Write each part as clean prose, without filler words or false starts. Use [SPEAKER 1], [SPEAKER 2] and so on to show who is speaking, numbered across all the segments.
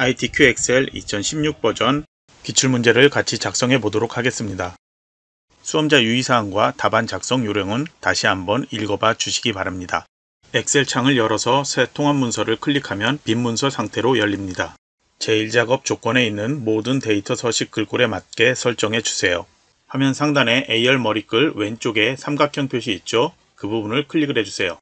[SPEAKER 1] ITQ 엑셀 2016 버전 기출문제를 같이 작성해 보도록 하겠습니다. 수험자 유의사항과 답안 작성 요령은 다시 한번 읽어봐 주시기 바랍니다. 엑셀 창을 열어서 새 통합 문서를 클릭하면 빈 문서 상태로 열립니다. 제1작업 조건에 있는 모든 데이터 서식 글꼴에 맞게 설정해 주세요. 화면 상단에 A열 머리글 왼쪽에 삼각형 표시 있죠? 그 부분을 클릭을 해주세요.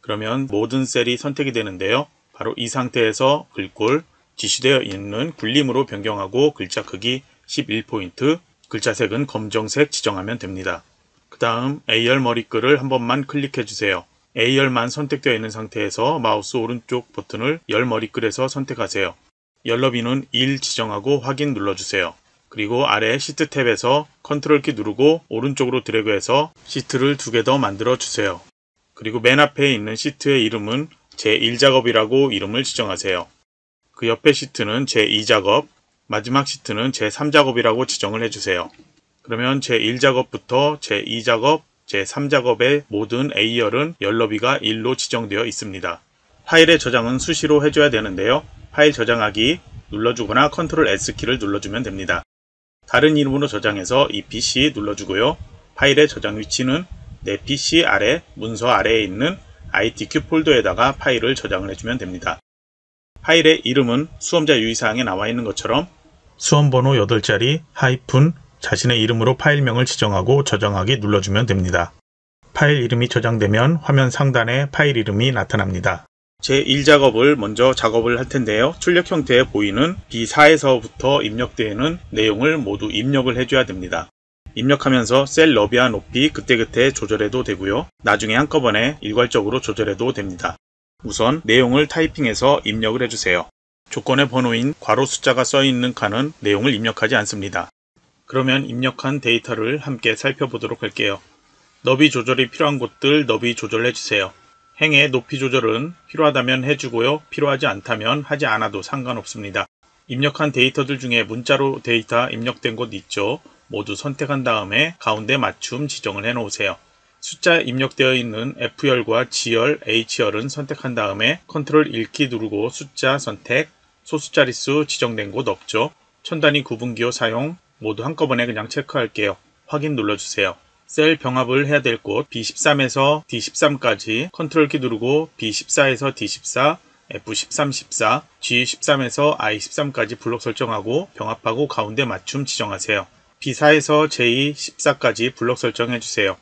[SPEAKER 1] 그러면 모든 셀이 선택이 되는데요. 바로 이 상태에서 글꼴 지시되어 있는 굴림으로 변경하고 글자 크기 11포인트, 글자 색은 검정색 지정하면 됩니다. 그 다음 A열 머리글을 한 번만 클릭해 주세요. A열만 선택되어 있는 상태에서 마우스 오른쪽 버튼을 열 머리글에서 선택하세요. 열 너비는 1 지정하고 확인 눌러주세요. 그리고 아래 시트 탭에서 컨트롤 키 누르고 오른쪽으로 드래그해서 시트를 2개 더 만들어 주세요. 그리고 맨 앞에 있는 시트의 이름은 제1작업이라고 이름을 지정하세요. 그 옆에 시트는 제2작업, 마지막 시트는 제3작업이라고 지정을 해주세요. 그러면 제1작업부터 제2작업, 제3작업의 모든 A열은 열 너비가 1로 지정되어 있습니다. 파일의 저장은 수시로 해줘야 되는데요. 파일 저장하기 눌러주거나 컨트롤 S키를 눌러주면 됩니다. 다른 이름으로 저장해서 EPC 눌러주고요. 파일의 저장 위치는 내 PC 아래 문서 아래에 있는 ITQ 폴더에다가 파일을 저장을 해주면 됩니다. 파일의 이름은 수험자 유의사항에 나와 있는 것처럼 수험번호 8자리 하이픈 자신의 이름으로 파일명을 지정하고 저장하기 눌러주면 됩니다. 파일 이름이 저장되면 화면 상단에 파일 이름이 나타납니다. 제1작업을 먼저 작업을 할 텐데요. 출력 형태에 보이는 B4에서부터 입력되는 내용을 모두 입력을 해줘야 됩니다. 입력하면서 셀 너비와 높이 그때그때 조절해도 되고요. 나중에 한꺼번에 일괄적으로 조절해도 됩니다. 우선 내용을 타이핑해서 입력을 해주세요. 조건의 번호인 괄호 숫자가 써있는 칸은 내용을 입력하지 않습니다. 그러면 입력한 데이터를 함께 살펴보도록 할게요. 너비 조절이 필요한 곳들 너비 조절해주세요. 행의 높이 조절은 필요하다면 해주고요. 필요하지 않다면 하지 않아도 상관없습니다. 입력한 데이터들 중에 문자로 데이터 입력된 곳 있죠? 모두 선택한 다음에 가운데 맞춤 지정을 해 놓으세요. 숫자 입력되어 있는 F열과 G열, H열은 선택한 다음에 컨트롤 1키 누르고 숫자 선택, 소수자릿수 지정된 곳 없죠? 천단위 구분기호 사용 모두 한꺼번에 그냥 체크할게요. 확인 눌러주세요. 셀 병합을 해야 될 곳 B13에서 D13까지 컨트롤 키 누르고 B14에서 D14, F13, 14, G13에서 I13까지 블록 설정하고 병합하고 가운데 맞춤 지정하세요. B4에서 J 14까지 블록 설정해주세요.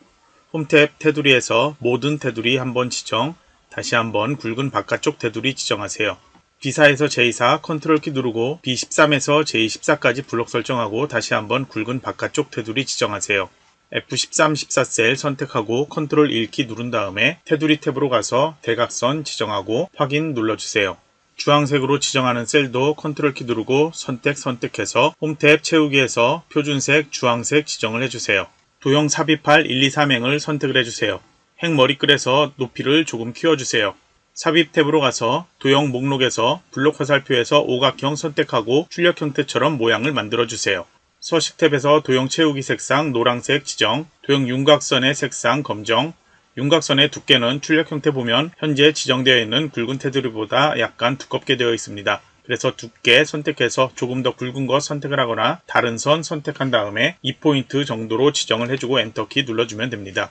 [SPEAKER 1] 홈탭 테두리에서 모든 테두리 한번 지정, 다시 한번 굵은 바깥쪽 테두리 지정하세요. B4에서 J4 컨트롤 키 누르고 B13에서 J14까지 블록 설정하고 다시 한번 굵은 바깥쪽 테두리 지정하세요. F13, 14셀 선택하고 컨트롤 1키 누른 다음에 테두리 탭으로 가서 대각선 지정하고 확인 눌러주세요. 주황색으로 지정하는 셀도 컨트롤 키 누르고 선택해서 홈탭 채우기에서 표준색 주황색 지정을 해주세요. 도형 삽입할 1, 2, 3행을 선택을 해주세요. 행 머리글에서 높이를 조금 키워주세요. 삽입 탭으로 가서 도형 목록에서 블록 화살표에서 오각형 선택하고 출력 형태처럼 모양을 만들어주세요. 서식 탭에서 도형 채우기 색상 노란색 지정, 도형 윤곽선의 색상 검정, 윤곽선의 두께는 출력 형태 보면 현재 지정되어 있는 굵은 테두리보다 약간 두껍게 되어 있습니다. 그래서 두께 선택해서 조금 더 굵은 것 선택을 하거나 다른 선 선택한 다음에 2포인트 정도로 지정을 해주고 엔터키 눌러주면 됩니다.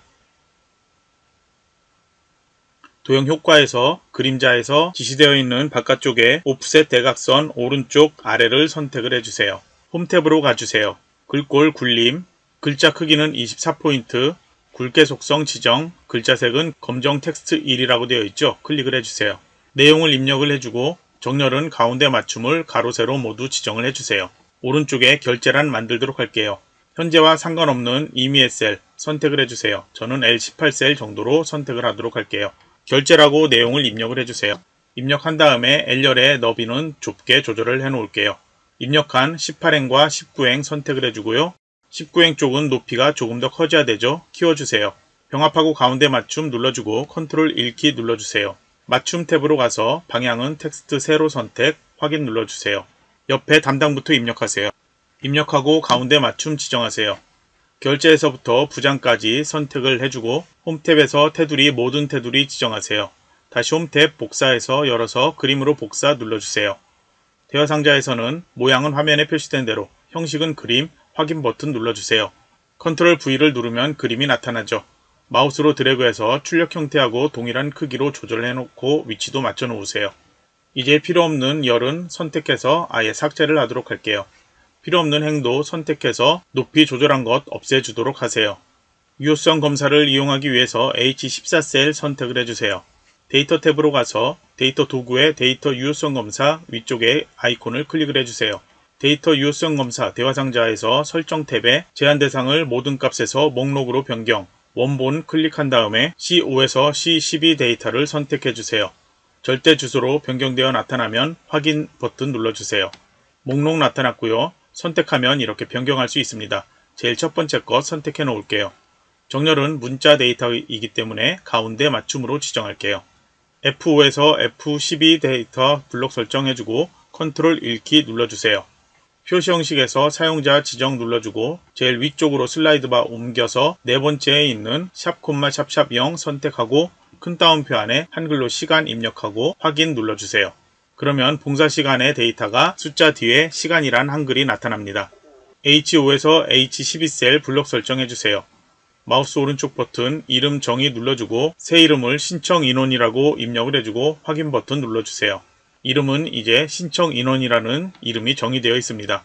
[SPEAKER 1] 도형 효과에서 그림자에서 지시되어 있는 바깥쪽에 오프셋 대각선 오른쪽 아래를 선택을 해주세요. 홈탭으로 가주세요. 글꼴 굴림, 글자 크기는 24포인트, 굵게 속성 지정, 글자색은 검정 텍스트 1이라고 되어 있죠? 클릭을 해주세요. 내용을 입력을 해주고 정렬은 가운데 맞춤을 가로 세로 모두 지정을 해주세요. 오른쪽에 결제란 만들도록 할게요. 현재와 상관없는 임의의 셀 선택을 해주세요. 저는 L18셀 정도로 선택을 하도록 할게요. 결제라고 내용을 입력을 해주세요. 입력한 다음에 L열의 너비는 좁게 조절을 해 놓을게요. 입력한 18행과 19행 선택을 해주고요. 19행 쪽은 높이가 조금 더 커져야 되죠. 키워주세요. 병합하고 가운데 맞춤 눌러주고 컨트롤 1키 눌러주세요. 맞춤 탭으로 가서 방향은 텍스트 세로 선택, 확인 눌러주세요. 옆에 담당부터 입력하세요. 입력하고 가운데 맞춤 지정하세요. 결제에서부터 부장까지 선택을 해주고 홈탭에서 테두리 모든 테두리 지정하세요. 다시 홈탭 복사해서 열어서 그림으로 복사 눌러주세요. 대화 상자에서는 모양은 화면에 표시된 대로, 형식은 그림, 확인 버튼 눌러주세요. 컨트롤 V를 누르면 그림이 나타나죠. 마우스로 드래그해서 출력 형태하고 동일한 크기로 조절해놓고 위치도 맞춰 놓으세요. 이제 필요없는 열은 선택해서 아예 삭제를 하도록 할게요. 필요없는 행도 선택해서 높이 조절한 것 없애주도록 하세요. 유효성 검사를 이용하기 위해서 H14셀 선택을 해주세요. 데이터 탭으로 가서 데이터 도구의 데이터 유효성 검사 위쪽에 아이콘을 클릭을 해주세요. 데이터 유효성 검사 대화 상자에서 설정 탭에 제한 대상을 모든 값에서 목록으로 변경, 원본 클릭한 다음에 C5에서 C12 데이터를 선택해주세요. 절대 주소로 변경되어 나타나면 확인 버튼 눌러주세요. 목록 나타났고요. 선택하면 이렇게 변경할 수 있습니다. 제일 첫 번째 것 선택해 놓을게요. 정렬은 문자 데이터이기 때문에 가운데 맞춤으로 지정할게요. F5에서 F12 데이터 블록 설정해주고 컨트롤 1키 눌러주세요. 표시 형식에서 사용자 지정 눌러주고 제일 위쪽으로 슬라이드바 옮겨서 네 번째에 있는 샵 콤마 샵샵 0 선택하고 큰 따옴표 안에 한글로 시간 입력하고 확인 눌러주세요. 그러면 봉사 시간의 데이터가 숫자 뒤에 시간이란 한글이 나타납니다. H5에서 H12셀 블록 설정해주세요. 마우스 오른쪽 버튼 이름 정의 눌러주고 새 이름을 신청 인원이라고 입력을 해주고 확인 버튼 눌러주세요. 이름은 이제 신청 인원이라는 이름이 정의되어 있습니다.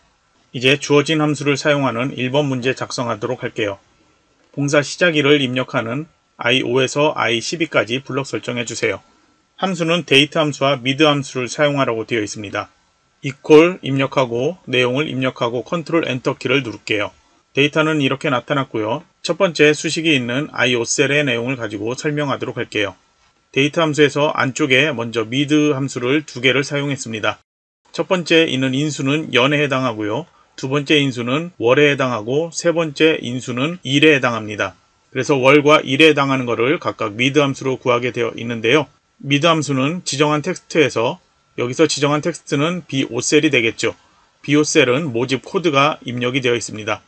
[SPEAKER 1] 이제 주어진 함수를 사용하는 1번 문제 작성하도록 할게요. 봉사 시작일을 입력하는 I5에서 I12까지 블록 설정해주세요. 함수는 데이트 함수와 미드 함수를 사용하라고 되어 있습니다. equal 입력하고 내용을 입력하고 컨트롤 엔터 키를 누를게요. 데이터는 이렇게 나타났고요. 첫 번째 수식이 있는 I5셀의 내용을 가지고 설명하도록 할게요. 데이터 함수에서 안쪽에 먼저 미드 함수를 두 개를 사용했습니다. 첫 번째 있는 인수는 연에 해당하고요. 두 번째 인수는 월에 해당하고 세 번째 인수는 일에 해당합니다. 그래서 월과 일에 해당하는 것을 각각 미드 함수로 구하게 되어 있는데요. 미드 함수는 지정한 텍스트에서 여기서 지정한 텍스트는 B5셀이 되겠죠. B5셀은 모집 코드가 입력이 되어 있습니다.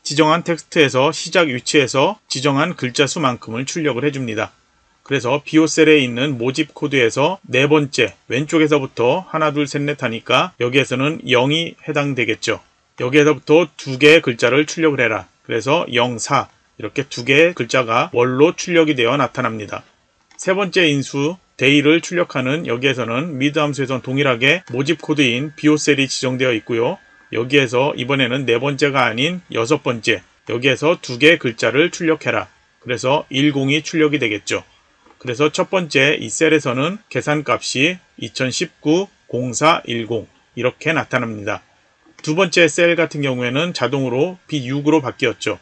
[SPEAKER 1] 지정한 텍스트에서 시작 위치에서 지정한 글자 수만큼을 출력을 해줍니다. 그래서 B5셀에 있는 모집 코드에서 네 번째 왼쪽에서부터 하나 둘 셋 넷 하니까 여기에서는 0이 해당되겠죠. 여기에서부터 두 개의 글자를 출력을 해라. 그래서 0, 4 이렇게 두 개의 글자가 월로 출력이 되어 나타납니다. 세 번째 인수 day를 출력하는 여기에서는 미드 함수에선 동일하게 모집 코드인 B5셀이 지정되어 있고요. 여기에서 이번에는 네 번째가 아닌 여섯 번째 여기에서 두 개의 글자를 출력해라. 그래서 10이 출력이 되겠죠. 그래서 첫 번째 이 셀에서는 계산값이 2019 0410 이렇게 나타납니다. 두 번째 셀 같은 경우에는 자동으로 B6으로 바뀌었죠.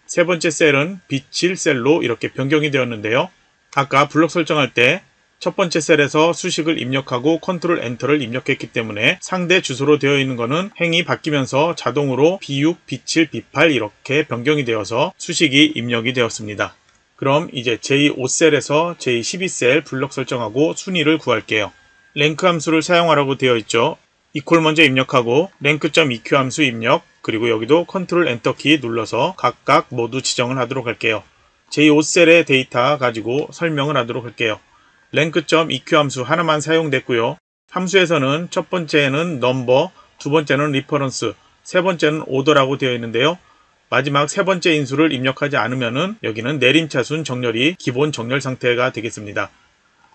[SPEAKER 1] 세 번째 셀은 B7 셀로 이렇게 변경이 되었는데요. 아까 블록 설정할 때 첫 번째 셀에서 수식을 입력하고 컨트롤 엔터를 입력했기 때문에 상대 주소로 되어 있는 것은 행이 바뀌면서 자동으로 B6, B7, B8 이렇게 변경이 되어서 수식이 입력이 되었습니다. 그럼 이제 J5셀에서 J12셀 블록 설정하고 순위를 구할게요. 랭크 함수를 사용하라고 되어 있죠. equal 먼저 입력하고 rank.eq 함수 입력 그리고 여기도 컨트롤 엔터 키 눌러서 각각 모두 지정을 하도록 할게요. J5셀의 데이터 가지고 설명을 하도록 할게요. rank.eq 함수 하나만 사용됐고요. 함수에서는 첫 번째는 number, 두 번째는 reference, 세 번째는 order라고 되어 있는데요. 마지막 세 번째 인수를 입력하지 않으면은 여기는 내림차순 정렬이 기본 정렬 상태가 되겠습니다.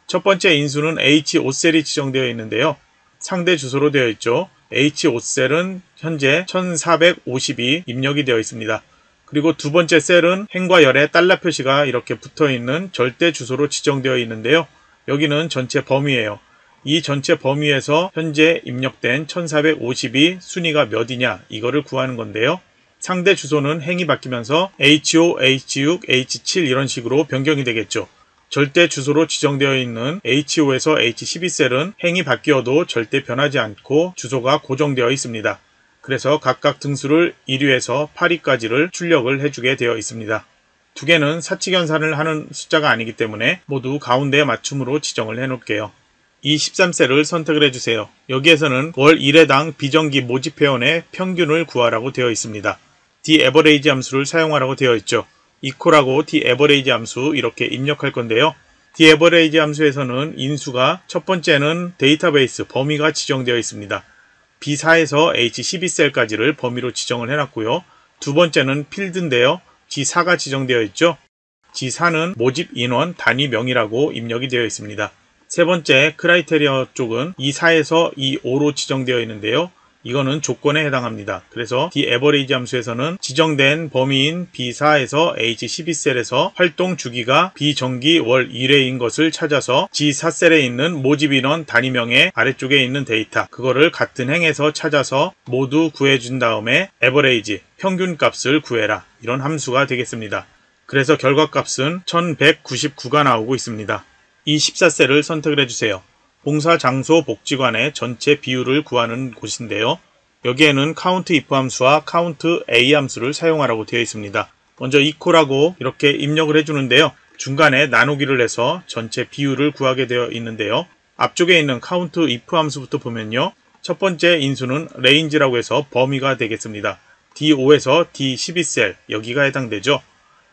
[SPEAKER 1] 첫 번째 인수는 H5셀이 지정되어 있는데요. 상대 주소로 되어 있죠. H5셀은 현재 1450이 입력이 되어 있습니다. 그리고 두 번째 셀은 행과 열에 달러 표시가 이렇게 붙어 있는 절대 주소로 지정되어 있는데요. 여기는 전체 범위예요. 이 전체 범위에서 현재 입력된 1450이 순위가 몇이냐 이거를 구하는 건데요. 상대 주소는 행이 바뀌면서 H5, H6, H7 이런 식으로 변경이 되겠죠. 절대 주소로 지정되어 있는 H5에서 H12셀은 행이 바뀌어도 절대 변하지 않고 주소가 고정되어 있습니다. 그래서 각각 등수를 1위에서 8위까지를 출력을 해주게 되어 있습니다. 두 개는 사칙연산을 하는 숫자가 아니기 때문에 모두 가운데 맞춤으로 지정을 해놓을게요. 이 13셀을 선택을 해주세요. 여기에서는 월 1회당 비정기 모집 회원의 평균을 구하라고 되어 있습니다. TAverage 함수를 사용하라고 되어 있죠. equal하고 TAverage 함수 이렇게 입력할 건데요. TAverage 함수에서는 인수가 첫 번째는 데이터베이스 범위가 지정되어 있습니다. B4에서 H12셀까지를 범위로 지정을 해놨고요. 두 번째는 필드인데요. G4가 지정되어 있죠. G4는 모집 인원 단위명이라고 입력이 되어 있습니다. 세 번째 크라이테리어 쪽은 E4에서 E5로 지정되어 있는데요. 이거는 조건에 해당합니다. 그래서 TAverage 함수에서는 지정된 범위인 B4에서 H12셀에서 활동 주기가 비정기 월 1회인 것을 찾아서 G4셀에 있는 모집 인원 단위명의 아래쪽에 있는 데이터, 그거를 같은 행에서 찾아서 모두 구해준 다음에 average, 평균값을 구해라, 이런 함수가 되겠습니다. 그래서 결과값은 1199가 나오고 있습니다. 이 14셀을 선택을 해주세요. 봉사 장소 복지관의 전체 비율을 구하는 곳인데요. 여기에는 count if 함수와 count a 함수를 사용하라고 되어 있습니다. 먼저 equal하고 이렇게 입력을 해주는데요. 중간에 나누기를 해서 전체 비율을 구하게 되어 있는데요. 앞쪽에 있는 count if 함수부터 보면요. 첫 번째 인수는 range라고 해서 범위가 되겠습니다. D5에서 D12셀, 여기가 해당되죠.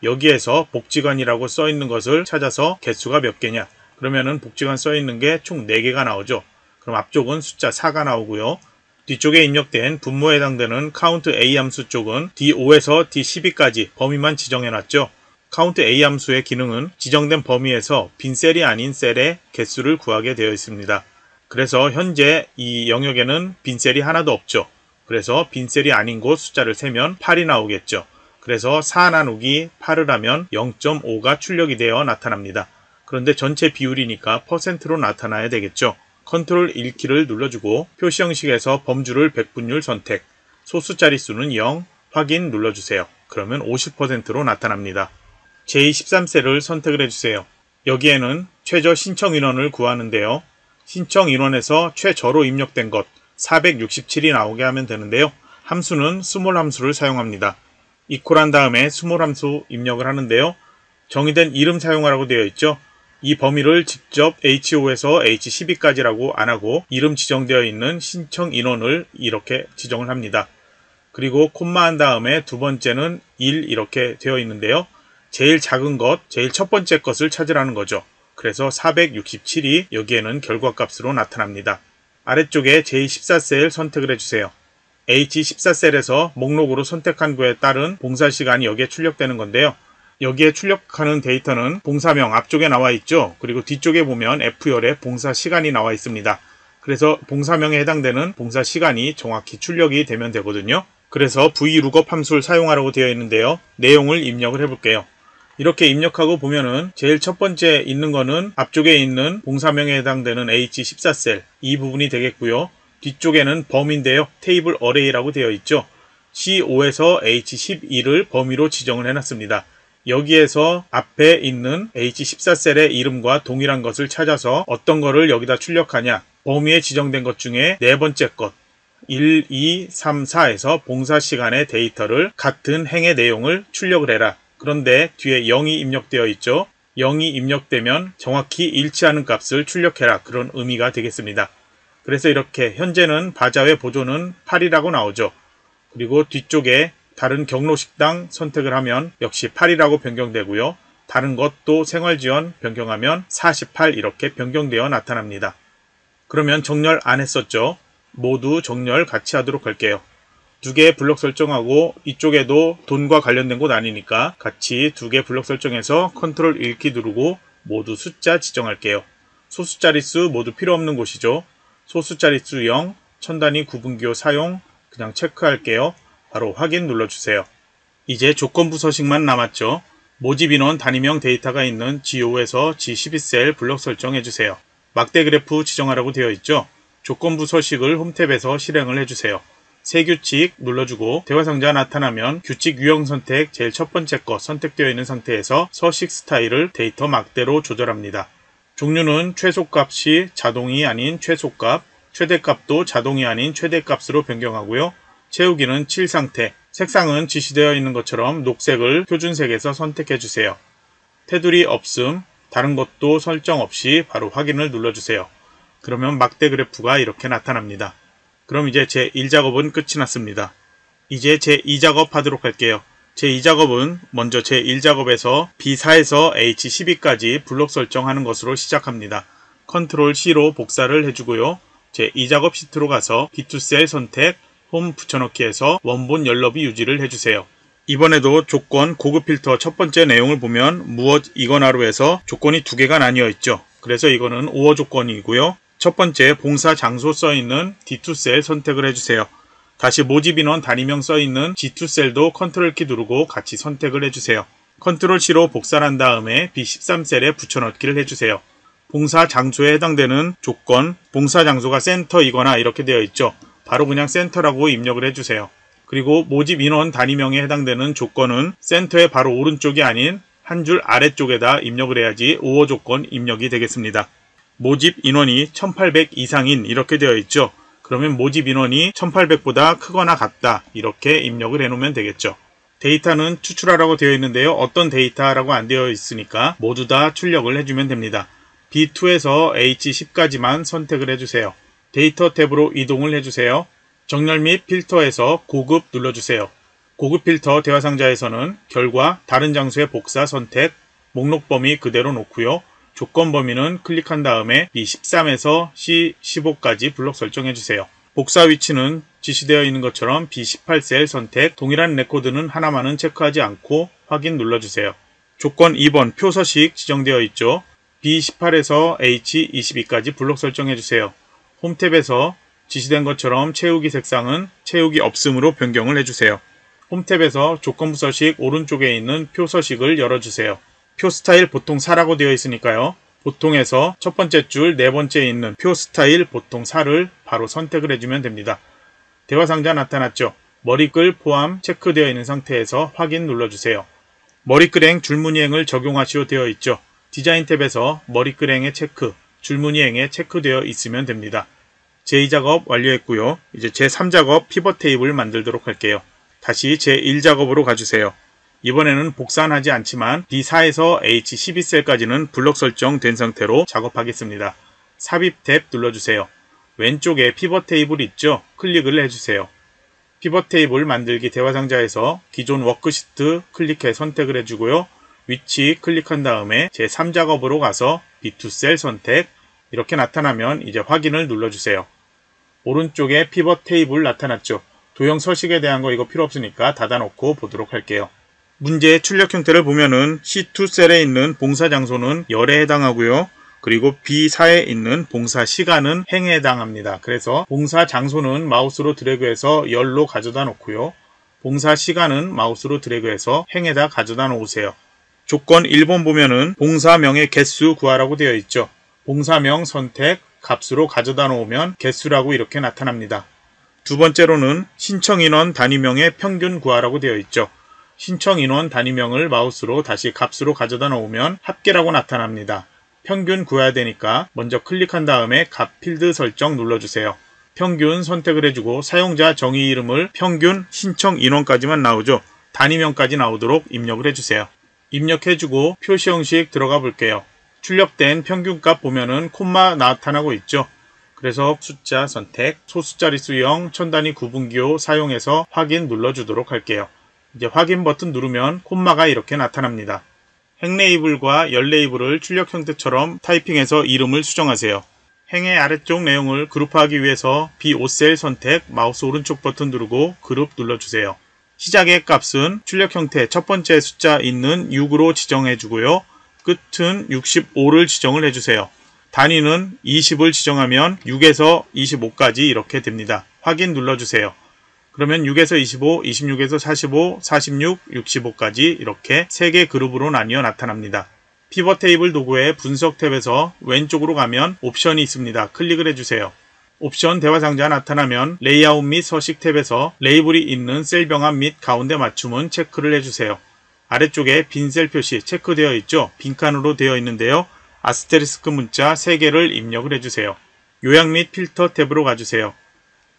[SPEAKER 1] 여기에서 복지관이라고 써 있는 것을 찾아서 개수가 몇 개냐, 그러면은 복지관 써 있는 게 총 4개가 나오죠. 그럼 앞쪽은 숫자 4가 나오고요. 뒤쪽에 입력된 분모에 해당되는 count a 함수 쪽은 D5에서 D12까지 범위만 지정해 놨죠. count a 함수의 기능은 지정된 범위에서 빈 셀이 아닌 셀의 개수를 구하게 되어 있습니다. 그래서 현재 이 영역에는 빈 셀이 하나도 없죠. 그래서 빈 셀이 아닌 곳 숫자를 세면 8이 나오겠죠. 그래서 4 나누기 8을 하면 0.5가 출력이 되어 나타납니다. 그런데 전체 비율이니까 %로 나타나야 되겠죠. 컨트롤 1키를 눌러주고 표시 형식에서 범주를 백분율 선택, 소수 자릿수는 0, 확인 눌러주세요. 그러면 50%로 나타납니다. 제13셀을 선택을 해주세요. 여기에는 최저 신청 인원을 구하는데요. 신청 인원에서 최저로 입력된 것 467이 나오게 하면 되는데요. 함수는 스몰 함수를 사용합니다. equal한 다음에 스몰 함수 입력을 하는데요. 정의된 이름 사용하라고 되어 있죠. 이 범위를 직접 H5에서 H12까지라고 안하고 이름 지정되어 있는 신청 인원을 이렇게 지정을 합니다. 그리고 콤마 한 다음에 두 번째는 1 이렇게 되어 있는데요. 제일 작은 것, 제일 첫 번째 것을 찾으라는 거죠. 그래서 467이 여기에는 결과값으로 나타납니다. 아래쪽에 J14셀 선택을 해주세요. H14셀에서 목록으로 선택한 거에 따른 봉사시간이 여기에 출력되는 건데요. 여기에 출력하는 데이터는 봉사명 앞쪽에 나와 있죠. 그리고 뒤쪽에 보면 F열에 봉사시간이 나와 있습니다. 그래서 봉사명에 해당되는 봉사시간이 정확히 출력이 되면 되거든요. 그래서 VLOOKUP 함수를 사용하라고 되어 있는데요. 내용을 입력을 해볼게요. 이렇게 입력하고 보면은 제일 첫 번째 있는 거는 앞쪽에 있는 봉사명에 해당되는 H14셀, 이 부분이 되겠고요. 뒤쪽에는 범위인데요. 테이블 어레이라고 되어 있죠. C5에서 H12를 범위로 지정을 해놨습니다. 여기에서 앞에 있는 H14셀의 이름과 동일한 것을 찾아서 어떤 거를 여기다 출력하냐, 범위에 지정된 것 중에 네 번째 것 1, 2, 3, 4에서 봉사시간의 데이터를 같은 행의 내용을 출력을 해라. 그런데 뒤에 0이 입력되어 있죠. 0이 입력되면 정확히 일치하는 값을 출력해라, 그런 의미가 되겠습니다. 그래서 이렇게 현재는 바자회 보조는 8이라고 나오죠. 그리고 뒤쪽에 다른 경로식당 선택을 하면 역시 8이라고 변경되고요. 다른 것도 생활지원 변경하면 48 이렇게 변경되어 나타납니다. 그러면 정렬 안 했었죠. 모두 정렬 같이 하도록 할게요. 두 개의 블록 설정하고 이쪽에도 돈과 관련된 곳 아니니까 같이 두 개 블록 설정해서 컨트롤 1키 누르고 모두 숫자 지정할게요. 소수 자릿수 모두 필요 없는 곳이죠. 소수 자릿수 0, 천단위 구분기호 사용 그냥 체크할게요. 바로 확인 눌러주세요. 이제 조건부 서식만 남았죠. 모집 인원 단위명 데이터가 있는 G5에서 G12셀 블록 설정해주세요. 막대 그래프 지정하라고 되어 있죠. 조건부 서식을 홈탭에서 실행을 해주세요. 새 규칙 눌러주고 대화상자 나타나면 규칙 유형 선택 제일 첫 번째 거 선택되어 있는 상태에서 서식 스타일을 데이터 막대로 조절합니다. 종류는 최소값이 자동이 아닌 최소값, 최대값도 자동이 아닌 최대값으로 변경하고요. 채우기는 7 상태, 색상은 지시되어 있는 것처럼 녹색을 표준색에서 선택해주세요. 테두리 없음, 다른 것도 설정 없이 바로 확인을 눌러주세요. 그러면 막대 그래프가 이렇게 나타납니다. 그럼 이제 제1작업은 끝이 났습니다. 이제 제2작업 하도록 할게요. 제2작업은 먼저 제1작업에서 B4에서 H12까지 블록 설정하는 것으로 시작합니다. 컨트롤 C로 복사를 해주고요. 제2작업 시트로 가서 기투셀 선택, 홈 붙여넣기에서 원본 열너비 유지를 해주세요. 이번에도 조건 고급 필터 첫 번째 내용을 보면 무엇이거나로 해서 조건이 두 개가 나뉘어 있죠. 그래서 이거는 5어 조건이고요. 첫 번째 봉사 장소 써있는 D2셀 선택을 해주세요. 다시 모집 인원 단위명 써있는 G2셀도 컨트롤 키 누르고 같이 선택을 해주세요. 컨트롤 C로 복사를 한 다음에 B13셀에 붙여넣기를 해주세요. 봉사 장소에 해당되는 조건, 봉사 장소가 센터이거나 이렇게 되어 있죠. 바로 그냥 센터라고 입력을 해주세요. 그리고 모집 인원 단위명에 해당되는 조건은 센터의 바로 오른쪽이 아닌 한 줄 아래쪽에다 입력을 해야지 5어 조건 입력이 되겠습니다. 모집 인원이 1800 이상인 이렇게 되어 있죠. 그러면 모집 인원이 1800보다 크거나 같다 이렇게 입력을 해놓으면 되겠죠. 데이터는 추출하라고 되어 있는데요. 어떤 데이터라고 안 되어 있으니까 모두 다 출력을 해주면 됩니다. B2에서 H10까지만 선택을 해주세요. 데이터 탭으로 이동을 해주세요. 정렬 및 필터에서 고급 눌러주세요. 고급 필터 대화상자에서는 결과 다른 장소의 복사 선택, 목록 범위 그대로 놓고요. 조건 범위는 클릭한 다음에 B13에서 C15까지 블록 설정해주세요. 복사 위치는 지시되어 있는 것처럼 B18셀 선택, 동일한 레코드는 하나만은 체크하지 않고 확인 눌러주세요. 조건 2번 표서식 지정되어 있죠. B18에서 H22까지 블록 설정해주세요. 홈 탭에서 지시된 것처럼 채우기 색상은 채우기 없음으로 변경을 해주세요. 홈 탭에서 조건부 서식 오른쪽에 있는 표 서식을 열어주세요. 표 스타일 보통 4라고 되어 있으니까요. 보통에서 첫 번째 줄 네 번째에 있는 표 스타일 보통 4를 바로 선택을 해주면 됩니다. 대화상자 나타났죠? 머리글 포함 체크되어 있는 상태에서 확인 눌러주세요. 머리글행 줄무늬행을 적용하시오 되어 있죠. 디자인 탭에서 머리글행의 체크, 줄무늬행에 체크되어 있으면 됩니다. 제2작업 완료했고요. 이제 제3작업 피벗 테이블 만들도록 할게요. 다시 제1작업으로 가주세요. 이번에는 복사는 하지 않지만 B4에서 H12셀까지는 블록 설정된 상태로 작업하겠습니다. 삽입 탭 눌러주세요. 왼쪽에 피벗 테이블 있죠? 클릭을 해주세요. 피벗 테이블 만들기 대화상자에서 기존 워크시트 클릭해 선택을 해주고요. 위치 클릭한 다음에 제3작업으로 가서 B2셀 선택, 이렇게 나타나면 이제 확인을 눌러주세요. 오른쪽에 피벗 테이블 나타났죠? 도형 서식에 대한 거 이거 필요 없으니까 닫아놓고 보도록 할게요. 문제의 출력 형태를 보면은 C2셀에 있는 봉사 장소는 열에 해당하고요. 그리고 B4에 있는 봉사 시간은 행에 해당합니다. 그래서 봉사 장소는 마우스로 드래그해서 열로 가져다 놓고요. 봉사 시간은 마우스로 드래그해서 행에다 가져다 놓으세요. 조건 1번 보면은 봉사명의 개수 구하라고 되어 있죠. 봉사명 선택, 값으로 가져다 놓으면 개수라고 이렇게 나타납니다. 두 번째로는 신청인원 단위명의 평균 구하라고 되어 있죠. 신청인원 단위명을 마우스로 다시 값으로 가져다 놓으면 합계라고 나타납니다. 평균 구해야 되니까 먼저 클릭한 다음에 값 필드 설정 눌러주세요. 평균 선택을 해주고 사용자 정의 이름을 평균 신청인원까지만 나오죠. 단위명까지 나오도록 입력을 해주세요. 입력해주고 표시 형식 들어가 볼게요. 출력된 평균값 보면은 콤마 나타나고 있죠. 그래서 숫자 선택, 소수자릿수 0, 천단위 구분기호 사용해서 확인 눌러주도록 할게요. 이제 확인 버튼 누르면 콤마가 이렇게 나타납니다. 행 레이블과 열 레이블을 출력 형태처럼 타이핑해서 이름을 수정하세요. 행의 아래쪽 내용을 그룹하기 위해서 B5셀 선택, 마우스 오른쪽 버튼 누르고 그룹 눌러주세요. 시작의 값은 출력 형태 첫 번째 숫자 있는 6으로 지정해 주고요. 끝은 65를 지정을 해주세요. 단위는 20을 지정하면 6에서 25까지 이렇게 됩니다. 확인 눌러주세요. 그러면 6에서 25, 26에서 45, 46, 65까지 이렇게 3개 그룹으로 나뉘어 나타납니다. 피벗 테이블 도구의 분석 탭에서 왼쪽으로 가면 옵션이 있습니다. 클릭을 해주세요. 옵션 대화상자 나타나면 레이아웃 및 서식 탭에서 레이블이 있는 셀 병합 및 가운데 맞춤은 체크를 해주세요. 아래쪽에 빈 셀 표시 체크되어 있죠? 빈칸으로 되어 있는데요. 아스테리스크 문자 3개를 입력을 해주세요. 요약 및 필터 탭으로 가주세요.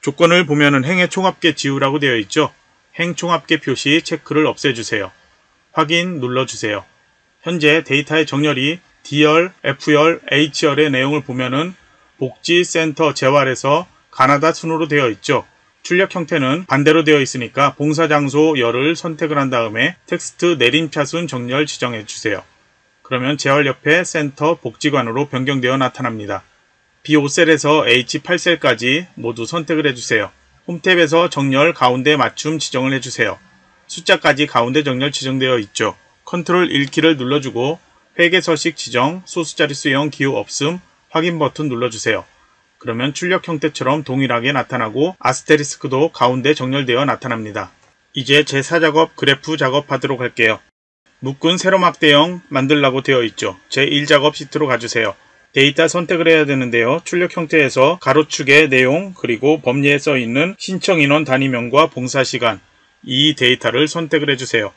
[SPEAKER 1] 조건을 보면은 행의 총합계 지우라고 되어 있죠? 행 총합계 표시 체크를 없애주세요. 확인 눌러주세요. 현재 데이터의 정렬이 D열, F열, H열의 내용을 보면은 복지 센터 재활에서 가나다 순으로 되어 있죠. 출력 형태는 반대로 되어 있으니까 봉사장소 열을 선택을 한 다음에 텍스트 내림차순 정렬 지정해 주세요. 그러면 재활 옆에 센터 복지관으로 변경되어 나타납니다. B5셀에서 H8셀까지 모두 선택을 해주세요. 홈탭에서 정렬 가운데 맞춤 지정을 해주세요. 숫자까지 가운데 정렬 지정되어 있죠. 컨트롤 1키를 눌러주고 회계 서식 지정, 소수자릿수 0 기호 없음, 확인 버튼 눌러주세요. 그러면 출력 형태처럼 동일하게 나타나고 아스테리스크도 가운데 정렬되어 나타납니다. 이제 제4작업 그래프 작업하도록 할게요. 묶은 세로 막대형 만들라고 되어 있죠. 제1작업 시트로 가주세요. 데이터 선택을 해야 되는데요. 출력 형태에서 가로축의 내용 그리고 범위에 써있는 신청 인원 단위명과 봉사시간 이 데이터를 선택을 해주세요.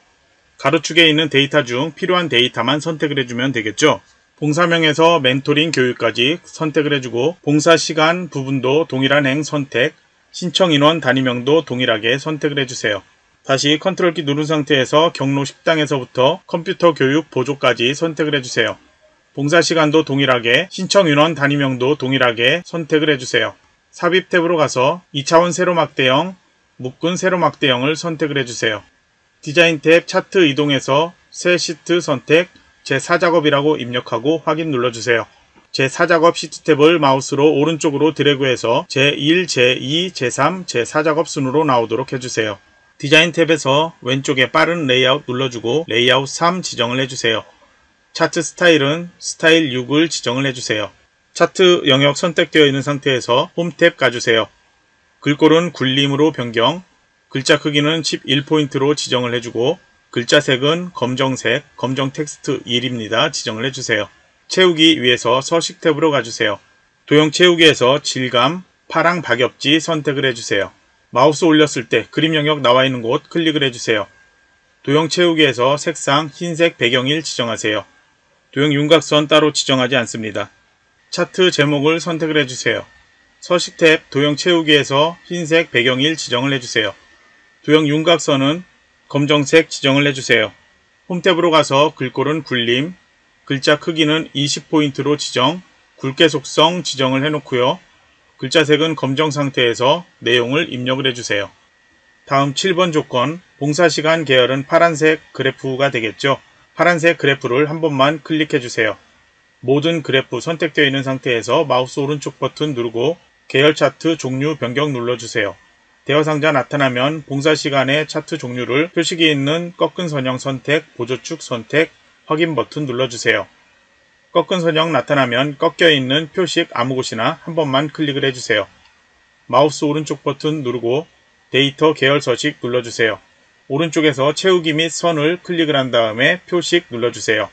[SPEAKER 1] 가로축에 있는 데이터 중 필요한 데이터만 선택을 해주면 되겠죠. 봉사명에서 멘토링 교육까지 선택을 해주고 봉사시간 부분도 동일한 행 선택, 신청 인원 단위명도 동일하게 선택을 해주세요. 다시 컨트롤키 누른 상태에서 경로 식당에서부터 컴퓨터 교육 보조까지 선택을 해주세요. 봉사시간도 동일하게, 신청 인원 단위명도 동일하게 선택을 해주세요. 삽입 탭으로 가서 2차원 세로막대형, 묶은 세로막대형을 선택을 해주세요. 디자인 탭 차트 이동해서 새 시트 선택, 제4작업이라고 입력하고 확인 눌러주세요. 제4작업 시트 탭을 마우스로 오른쪽으로 드래그해서 제1, 제2, 제3, 제4작업 순으로 나오도록 해주세요. 디자인 탭에서 왼쪽에 빠른 레이아웃 눌러주고 레이아웃 3 지정을 해주세요. 차트 스타일은 스타일 6을 지정을 해주세요. 차트 영역 선택되어 있는 상태에서 홈 탭 가주세요. 글꼴은 굴림으로 변경, 글자 크기는 11포인트로 지정을 해주고 글자 색은 검정색, 검정 텍스트 1입니다. 지정을 해주세요. 채우기 위에서 서식 탭으로 가주세요. 도형 채우기에서 질감, 파랑 박엽지 선택을 해주세요. 마우스 올렸을 때 그림 영역 나와 있는 곳 클릭을 해주세요. 도형 채우기에서 색상 흰색 배경일 지정하세요. 도형 윤곽선 따로 지정하지 않습니다. 차트 제목을 선택을 해주세요. 서식 탭 도형 채우기에서 흰색 배경일 지정을 해주세요. 도형 윤곽선은 검정색 지정을 해주세요. 홈 탭으로 가서 글꼴은 굴림, 글자 크기는 20포인트로 지정, 굵게 속성 지정을 해놓고요. 글자 색은 검정 상태에서 내용을 입력을 해주세요. 다음 7번 조건, 봉사시간 계열은 파란색 그래프가 되겠죠. 파란색 그래프를 한 번만 클릭해주세요. 모든 그래프 선택되어 있는 상태에서 마우스 오른쪽 버튼 누르고 계열 차트 종류 변경 눌러주세요. 대화상자 나타나면 봉사시간의 차트 종류를 표식이 있는 꺾은 선형 선택, 보조축 선택, 확인 버튼 눌러주세요. 꺾은 선형 나타나면 꺾여있는 표식 아무 곳이나 한 번만 클릭을 해주세요. 마우스 오른쪽 버튼 누르고 데이터 계열 서식 눌러주세요. 오른쪽에서 채우기 및 선을 클릭을 한 다음에 표식 눌러주세요.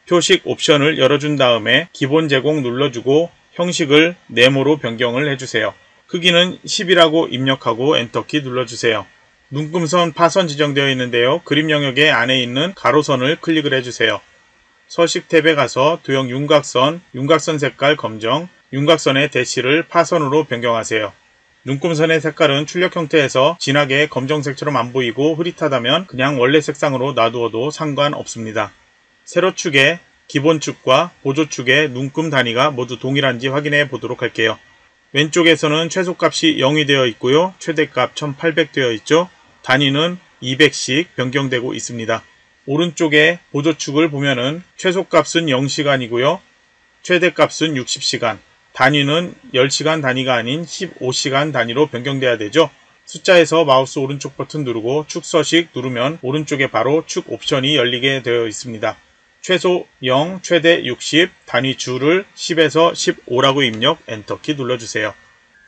[SPEAKER 1] 표식 옵션을 열어준 다음에 기본 제공 눌러주고 형식을 네모로 변경을 해주세요. 크기는 10이라고 입력하고 엔터키 눌러주세요. 눈금선 파선 지정되어 있는데요. 그림 영역의 안에 있는 가로선을 클릭을 해주세요. 서식 탭에 가서 도형 윤곽선, 윤곽선 색깔 검정, 윤곽선의 대시를 파선으로 변경하세요. 눈금선의 색깔은 출력 형태에서 진하게 검정색처럼 안 보이고 흐릿하다면 그냥 원래 색상으로 놔두어도 상관없습니다. 세로축의 기본축과 보조축의 눈금 단위가 모두 동일한지 확인해 보도록 할게요. 왼쪽에서는 최소값이 0이 되어 있고요. 최대값 1800 되어 있죠. 단위는 200씩 변경되고 있습니다. 오른쪽에 보조축을 보면은 최소값은 0시간이고요. 최대값은 60시간, 단위는 10시간 단위가 아닌 15시간 단위로 변경돼야 되죠. 숫자에서 마우스 오른쪽 버튼 누르고 축 서식 누르면 오른쪽에 바로 축 옵션이 열리게 되어 있습니다. 최소 0, 최대 60, 단위 주를 10에서 15라고 입력, 엔터키 눌러주세요.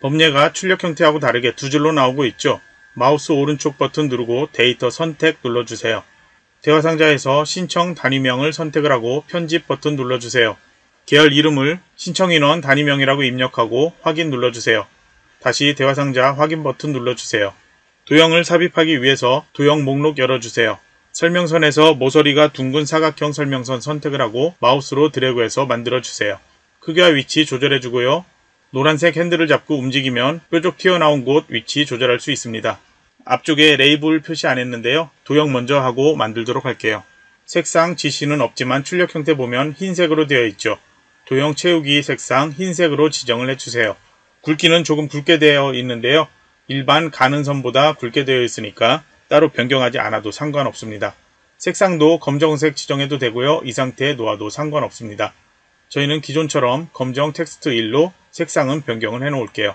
[SPEAKER 1] 범례가 출력 형태하고 다르게 두 줄로 나오고 있죠. 마우스 오른쪽 버튼 누르고 데이터 선택 눌러주세요. 대화상자에서 신청 단위명을 선택을 하고 편집 버튼 눌러주세요. 계열 이름을 신청인원 단위명이라고 입력하고 확인 눌러주세요. 다시 대화상자 확인 버튼 눌러주세요. 도형을 삽입하기 위해서 도형 목록 열어주세요. 설명선에서 모서리가 둥근 사각형 설명선 선택을 하고 마우스로 드래그해서 만들어주세요. 크기와 위치 조절해주고요. 노란색 핸들을 잡고 움직이면 뾰족 튀어나온 곳 위치 조절할 수 있습니다. 앞쪽에 레이블 표시 안 했는데요. 도형 먼저 하고 만들도록 할게요. 색상 지시는 없지만 출력 형태 보면 흰색으로 되어 있죠. 도형 채우기 색상 흰색으로 지정을 해주세요. 굵기는 조금 굵게 되어 있는데요. 일반 가는 선보다 굵게 되어 있으니까 따로 변경하지 않아도 상관없습니다. 색상도 검정색 지정해도 되고요. 이 상태에 놓아도 상관없습니다. 저희는 기존처럼 검정 텍스트 1로 색상은 변경을 해 놓을게요.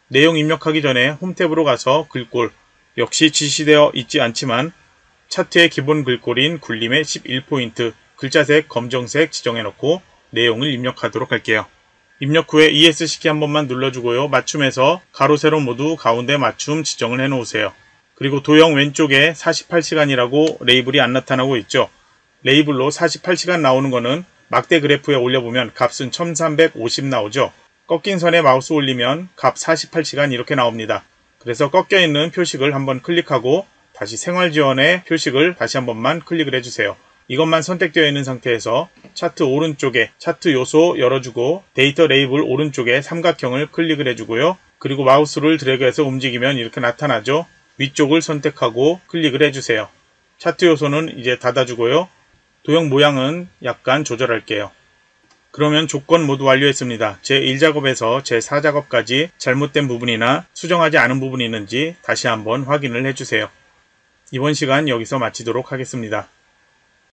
[SPEAKER 1] 내용 입력하기 전에 홈탭으로 가서 글꼴, 역시 지시되어 있지 않지만 차트의 기본 글꼴인 굴림의 11포인트, 글자색 검정색 지정해 놓고 내용을 입력하도록 할게요. 입력 후에 ESC 키 한 번만 눌러주고요. 맞춤에서 가로 세로 모두 가운데 맞춤 지정을 해 놓으세요. 그리고 도형 왼쪽에 48시간이라고 레이블이 안 나타나고 있죠. 레이블로 48시간 나오는 거는 막대 그래프에 올려보면 값은 1350 나오죠. 꺾인 선에 마우스 올리면 값 48시간 이렇게 나옵니다. 그래서 꺾여 있는 표식을 한번 클릭하고 다시 생활지원의 표식을 다시 한 번만 클릭을 해주세요. 이것만 선택되어 있는 상태에서 차트 오른쪽에 차트 요소 열어주고 데이터 레이블 오른쪽에 삼각형을 클릭을 해주고요. 그리고 마우스를 드래그해서 움직이면 이렇게 나타나죠. 위쪽을 선택하고 클릭을 해주세요. 차트 요소는 이제 닫아주고요. 도형 모양은 약간 조절할게요. 그러면 조건 모두 완료했습니다. 제1작업에서 제4작업까지 잘못된 부분이나 수정하지 않은 부분이 있는지 다시 한번 확인을 해주세요. 이번 시간 여기서 마치도록 하겠습니다.